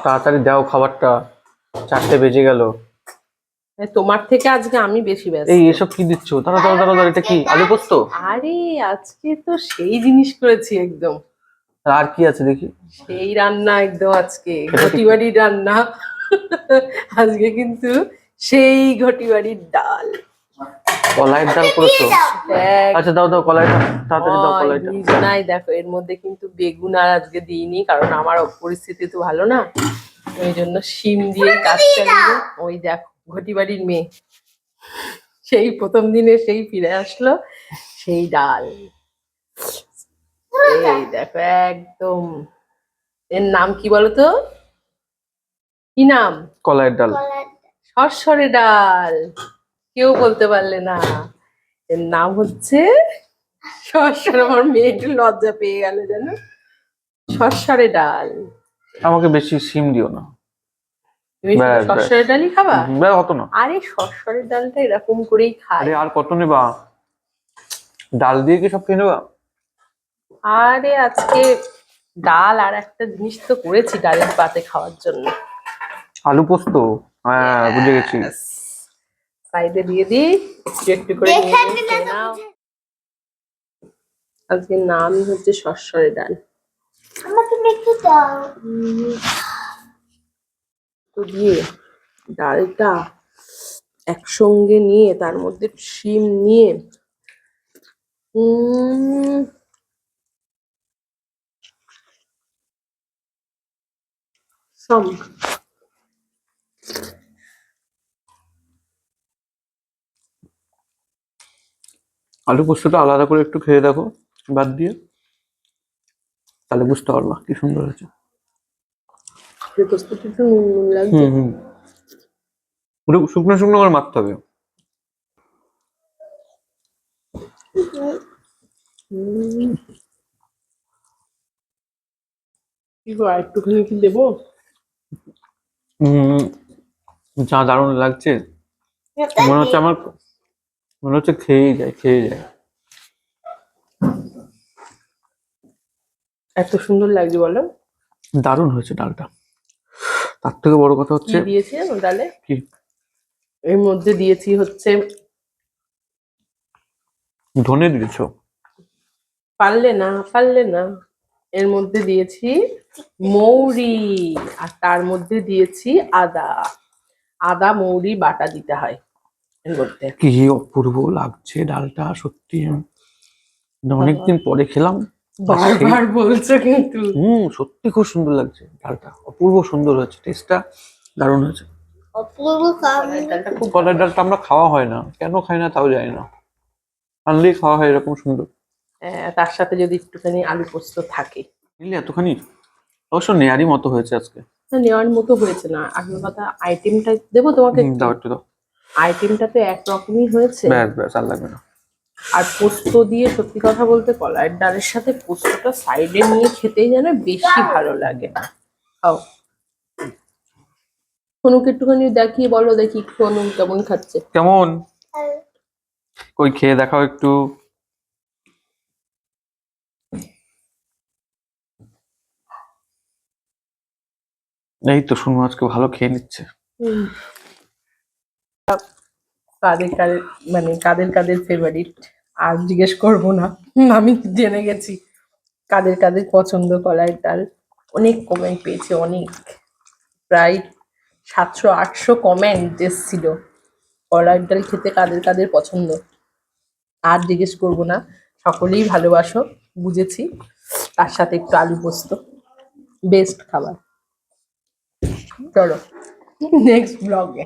তাড়াতাড়ি দাও খাবারটা, 4টে বেজে গেল। তোমার থেকে আজকে আমি বেশি ব্যস্ত। এই এসব কি দিচ্ছ? দাঁড়া দাঁড়া দাঁড়া দাঁড়া, এটা কি আলু পোস্ত? আরে আজকে তো সেই জিনিস করেছি একদম। আর কি আছে দেখি? সেই রান্না একদম আজকে এটা কি? ঘটিবাড়ির রান্না। আজকে কিন্তু সেই ঘটিবাড়ির ডাল। কলাইয়ের ডাল করেছো? আচ্ছা দাও দাও কলাইটা, তাড়াতাড়ি দাও কলাইটা। নাই দেখো, এর মধ্যে কিন্তু বেগুন আর আজকে দিইনি, কারণ আমার পরিস্থিতি তো ভালো না, ওই জন্য শিম দিয়ে কাজ চালিয়ে। ওই দেখো ঘটিবাড়ির মেয়ে সেই প্রথম দিনে সেই ফিরে আসলো, সেই ডাল। এই দেখো একদম। এর নাম কি বলতো? কি নাম? কলাইয়ের ডাল। সরষরে ডাল। কেউ বলতে পারলে না। এর নাম হচ্ছে সরষরে। আমার মেয়ে একটু লজ্জা পেয়ে গেল জানো, সরষরে ডাল। আমাকে বেশি সিম দিও না। তুমি সরষরে ডালই খাবা? অত না। আরে সরষরের ডালটা এরকম করেই খায়। আরে আর কত নেবা? ডাল দিয়ে কি সব খেয়ে নেবা? আরে আজকে ডাল আর একটা জিনিস তো করেছি ডালের পাতে খাওয়ার জন্য। আলু পোস্ত। হ্যাঁ বুঝে গেছি। সাইডে দিয়ে দিই একটু একটু করে খেয়ে নাও। আজকে নামই হচ্ছে সরষরে ডাল। আমাকে একটু দাও। তো দিয়ে ডালটা একসঙ্গে নিয়ে তার মধ্যে শিম নিয়ে সম আলু পোস্তটা আলাদা করে একটু খেয়ে দেখো বাদ দিয়ে, তাহলে বুঝতে পারবা কি সুন্দর হয়েছে। পোস্তটা একটু নুন নুন লাগছে। পুরো শুকনো শুকনো করে মাখতে হবে। কি গো একটুখানি কি দেবো? যা দারুণ লাগছে, মনে হচ্ছে আমার, মনে হচ্ছে খেয়েই যায় খেয়ে যায়। এত সুন্দর লাগছে বলো। দারুণ হয়েছে ডালটা। তার থেকে বড় কথা হচ্ছে কি দিয়েছি জানো ডালে? কি? এর মধ্যে দিয়েছি হচ্ছে ধনে দিয়েছো? পারলে না পারলে না। এর মধ্যে দিয়েছি মৌরি, আর তার মধ্যে দিয়েছি আদা। আদা মৌরি বাটা দিতে হয় এর মধ্যে। কি অপূর্ব লাগছে ডালটা সত্যি। অনেকদিন পরে খেলাম। বারবার বলছো কিন্তু। সত্যি খুব সুন্দর লাগছে ডালটা, অপূর্ব সুন্দর হয়েছে, টেস্টটা দারুণ হয়েছে। অপূর্ব ডালটা খুব কলার ডালটা আমরা খাওয়া হয় না, কেন খাই না তাও জানি না, আনলেই খাওয়া হয় এরকম সুন্দর। তার সাথে যদি একটুখানি আলু পোস্ত থাকে। বুঝলি এতখানি অবশ্য নেয়ারই মতো হয়েছে আজকে। নেওয়ার মতো হয়েছে না, আসল কথা আইটেমটা দেবো তোমাকে। দাও একটু দাও। আইটেমটা তো একরকমই হয়েছে। ব্যাস ব্যাস আর লাগবে না। আর পোস্ত দিয়ে সত্যি কথা বলতে কলাইয়ের ডালের সাথে পোস্তটা সাইডে নিয়ে খেতেই যেন বেশি ভালো লাগে। খাও অনুকে একটুখানি দেখিয়ে বলো, দেখি অনু কেমন খাচ্ছে। কেমন কই খেয়ে দেখাও একটু। এই তো শুনো আজকে ভালো খেয়ে নিচ্ছে। কাদের কাদের মানে কাদের কাদের ফেভারিট আর জিজ্ঞেস করবো না, আমি জেনে গেছি কাদের কাদের পছন্দ কলাইয়ের ডাল। অনেক কমেন্ট পেয়েছে, অনেক, প্রায় 700-800 কমেন্ট এসেছিল কলাইয়ের ডাল খেতে কাদের কাদের পছন্দ। আর জিজ্ঞেস করবো না, সকলেই ভালোবাসো, বুঝেছি। তার সাথে একটু আলু পোস্ত, বেস্ট খাবার। চলো নেক্সট ব্লগে।